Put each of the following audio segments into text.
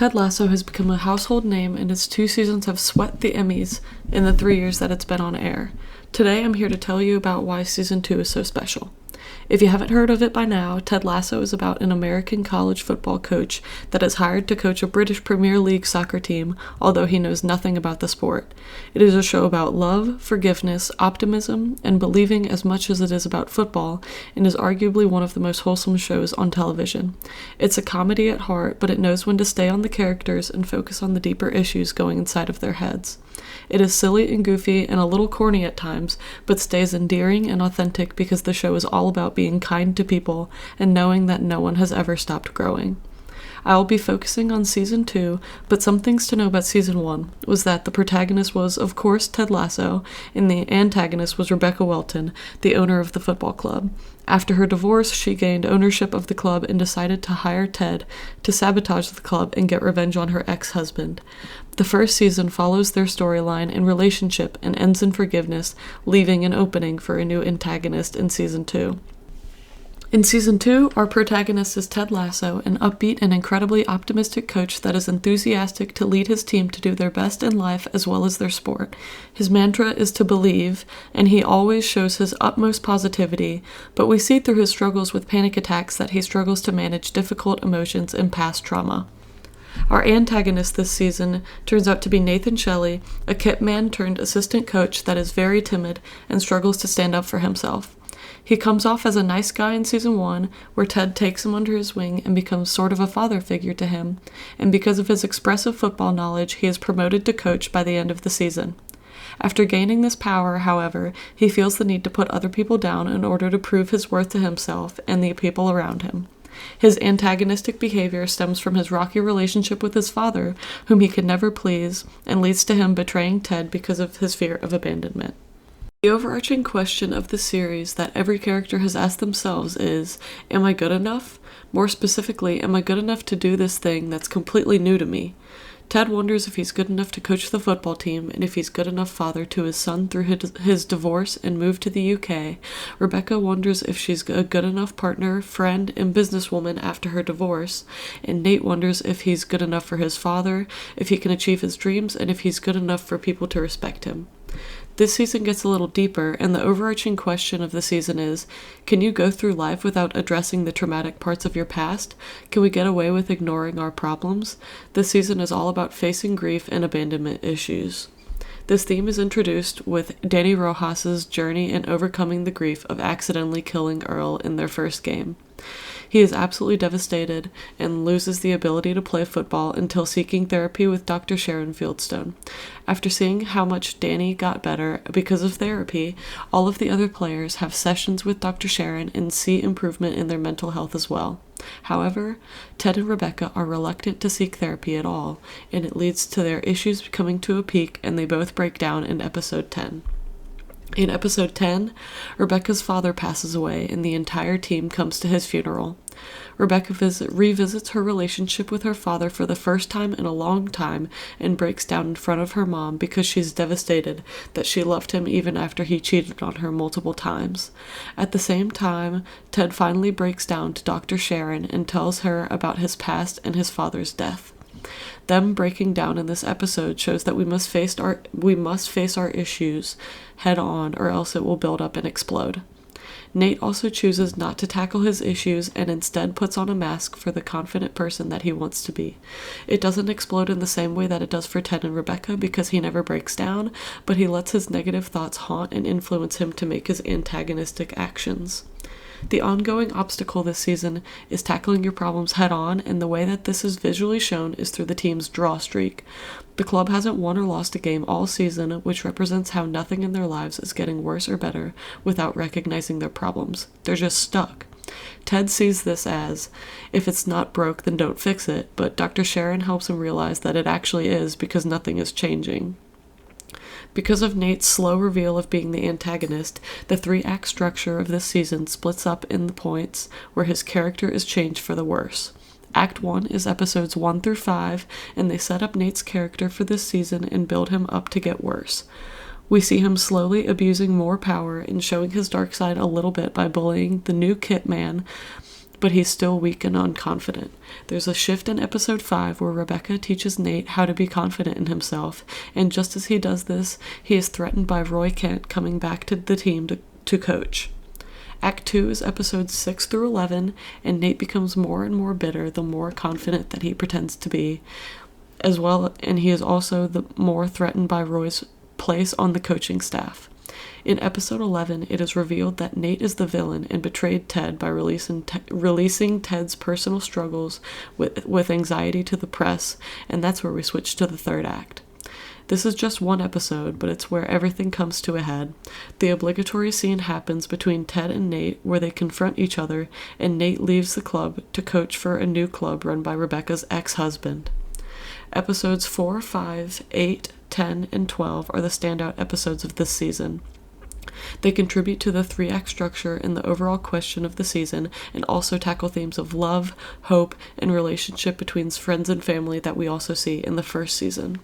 Ted Lasso has become a household name, and its 2 seasons have swept the Emmys in the 3 years that it's been on air. Today I'm here to tell you about why Season 2 is so special. If you haven't heard of it by now, Ted Lasso is about an American college football coach that is hired to coach a British Premier League soccer team, although he knows nothing about the sport. It is a show about love, forgiveness, optimism, and believing as much as it is about football, and is arguably one of the most wholesome shows on television. It's a comedy at heart, but it knows when to stay on the characters and focus on the deeper issues going inside of their heads. It is silly and goofy and a little corny at times, but stays endearing and authentic because the show is all about being kind to people and knowing that no one has ever stopped growing. I will be focusing on Season 2, but some things to know about Season 1 was that the protagonist was, of course, Ted Lasso, and the antagonist was Rebecca Welton, the owner of the football club. After her divorce, she gained ownership of the club and decided to hire Ted to sabotage the club and get revenge on her ex-husband. The first season follows their storyline and relationship and ends in forgiveness, leaving an opening for a new antagonist in Season 2. In Season 2, our protagonist is Ted Lasso, an upbeat and incredibly optimistic coach that is enthusiastic to lead his team to do their best in life as well as their sport. His mantra is to believe, and he always shows his utmost positivity, but we see through his struggles with panic attacks that he struggles to manage difficult emotions and past trauma. Our antagonist this season turns out to be Nathan Shelley, a kit man turned assistant coach that is very timid and struggles to stand up for himself. He comes off as a nice guy in Season 1, where Ted takes him under his wing and becomes sort of a father figure to him, and because of his expressive football knowledge, he is promoted to coach by the end of the season. After gaining this power, however, he feels the need to put other people down in order to prove his worth to himself and the people around him. His antagonistic behavior stems from his rocky relationship with his father, whom he can never please, and leads to him betraying Ted because of his fear of abandonment. The overarching question of the series that every character has asked themselves is, am I good enough? More specifically, am I good enough to do this thing that's completely new to me? Ted wonders if he's good enough to coach the football team and if he's good enough father to his son through his divorce and move to the UK. Rebecca wonders if she's a good enough partner, friend, and businesswoman after her divorce. And Nate wonders if he's good enough for his father, if he can achieve his dreams, and if he's good enough for people to respect him. This season gets a little deeper, and the overarching question of the season is, can you go through life without addressing the traumatic parts of your past? Can we get away with ignoring our problems? This season is all about facing grief and abandonment issues. This theme is introduced with Danny Rojas's journey in overcoming the grief of accidentally killing Earl in their first game. He is absolutely devastated and loses the ability to play football until seeking therapy with Dr. Sharon Fieldstone. After seeing how much Danny got better because of therapy, all of the other players have sessions with Dr. Sharon and see improvement in their mental health as well. However, Ted and Rebecca are reluctant to seek therapy at all, and it leads to their issues coming to a peak, and they both break down in episode 10. In episode 10, Rebecca's father passes away and the entire team comes to his funeral. Rebecca revisits her relationship with her father for the first time in a long time and breaks down in front of her mom because she's devastated that she loved him even after he cheated on her multiple times. At the same time, Ted finally breaks down to Dr. Sharon and tells her about his past and his father's death. Them breaking down in this episode shows that we must face our issues head on, or else it will build up and explode. Nate also chooses not to tackle his issues and instead puts on a mask for the confident person that he wants to be. It doesn't explode in the same way that it does for Ted and Rebecca because he never breaks down, but he lets his negative thoughts haunt and influence him to make his antagonistic actions. The ongoing obstacle this season is tackling your problems head on, and the way that this is visually shown is through the team's draw streak. The club hasn't won or lost a game all season, which represents how nothing in their lives is getting worse or better without recognizing their problems. They're just stuck. Ted sees this as, if it's not broke, then don't fix it, but Dr. Sharon helps him realize that it actually is because nothing is changing. Because of Nate's slow reveal of being the antagonist, the 3-act structure of this season splits up in the points where his character is changed for the worse. Act 1 is episodes 1 through 5, and they set up Nate's character for this season and build him up to get worse. We see him slowly abusing more power and showing his dark side a little bit by bullying the new kit man but he's still weak and unconfident. There's a shift in episode 5 where Rebecca teaches Nate how to be confident in himself, and just as he does this, he is threatened by Roy Kent coming back to the team to coach. Act 2 is episodes 6 through 11, and Nate becomes more and more bitter the more confident that he pretends to be, as well, and he is also the more threatened by Roy's place on the coaching staff. In episode 11, it is revealed that Nate is the villain and betrayed Ted by releasing Ted's personal struggles with anxiety to the press, and that's where we switch to the third act. This is just one episode, but it's where everything comes to a head. The obligatory scene happens between Ted and Nate where they confront each other, and Nate leaves the club to coach for a new club run by Rebecca's ex-husband. Episodes 4, 5, 8, 10, and 12 are the standout episodes of this season. They contribute to the 3-act structure and the overall question of the season, and also tackle themes of love, hope, and relationship between friends and family that we also see in the first season.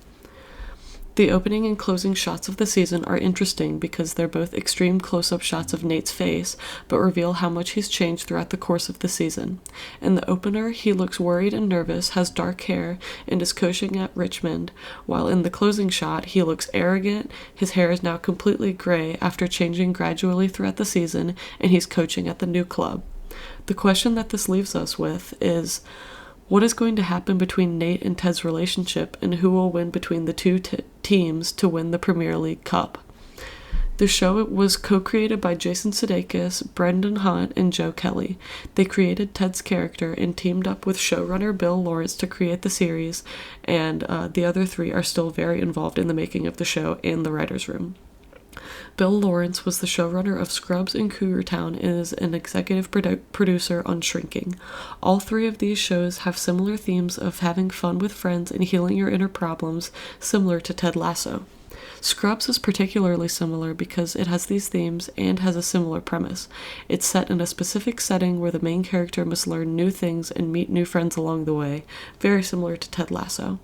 The opening and closing shots of the season are interesting because they're both extreme close-up shots of Nate's face, but reveal how much he's changed throughout the course of the season. In the opener, he looks worried and nervous, has dark hair, and is coaching at Richmond, while in the closing shot, he looks arrogant, his hair is now completely gray after changing gradually throughout the season, and he's coaching at the new club. The question that this leaves us with is, what is going to happen between Nate and Ted's relationship, and who will win between the two teams to win the Premier League Cup? The show was co-created by Jason Sudeikis, Brendan Hunt, and Joe Kelly. They created Ted's character and teamed up with showrunner Bill Lawrence to create the series, and the other 3 are still very involved in the making of the show and the writer's room. Bill Lawrence was the showrunner of Scrubs and Cougar Town and is an executive producer on Shrinking. All 3 of these shows have similar themes of having fun with friends and healing your inner problems, similar to Ted Lasso. Scrubs is particularly similar because it has these themes and has a similar premise. It's set in a specific setting where the main character must learn new things and meet new friends along the way, very similar to Ted Lasso.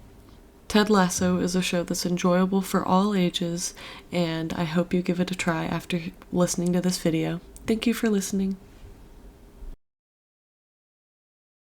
Ted Lasso is a show that's enjoyable for all ages, and I hope you give it a try after listening to this video. Thank you for listening.